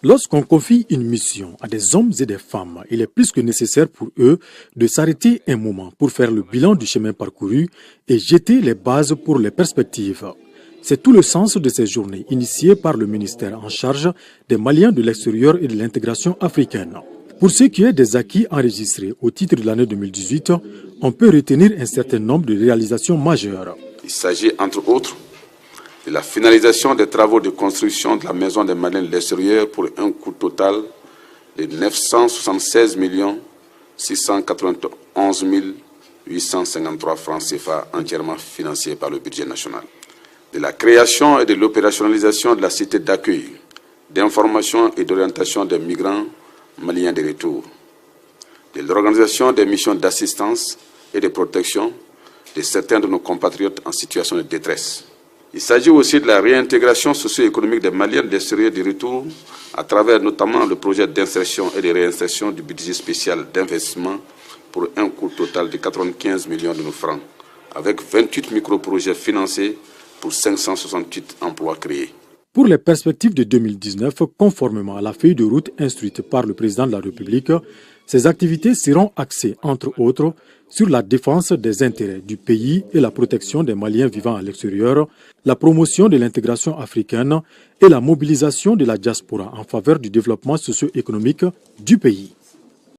Lorsqu'on confie une mission à des hommes et des femmes, il est plus que nécessaire pour eux de s'arrêter un moment pour faire le bilan du chemin parcouru et jeter les bases pour les perspectives. C'est tout le sens de ces journées initiées par le ministère en charge des Maliens de l'extérieur et de l'intégration africaine. Pour ce qui est des acquis enregistrés au titre de l'année 2018, on peut retenir un certain nombre de réalisations majeures. Il s'agit entre autres de la finalisation des travaux de construction de la Maison des Maliens de l'extérieur pour un coût total de 976 691 853 francs CFA entièrement financés par le budget national. De la création et de l'opérationnalisation de la cité d'accueil, d'information et d'orientation des migrants maliens de retour. De l'organisation des missions d'assistance et de protection de certains de nos compatriotes en situation de détresse. Il s'agit aussi de la réintégration socio-économique des Maliens de l'extérieur du retour à travers notamment le projet d'insertion et de réinsertion du budget spécial d'investissement pour un coût total de 95 millions de francs, avec 28 micro-projets financés pour 568 emplois créés. Pour les perspectives de 2019, conformément à la feuille de route instruite par le président de la République, ces activités seront axées, entre autres, sur la défense des intérêts du pays et la protection des Maliens vivant à l'extérieur, la promotion de l'intégration africaine et la mobilisation de la diaspora en faveur du développement socio-économique du pays.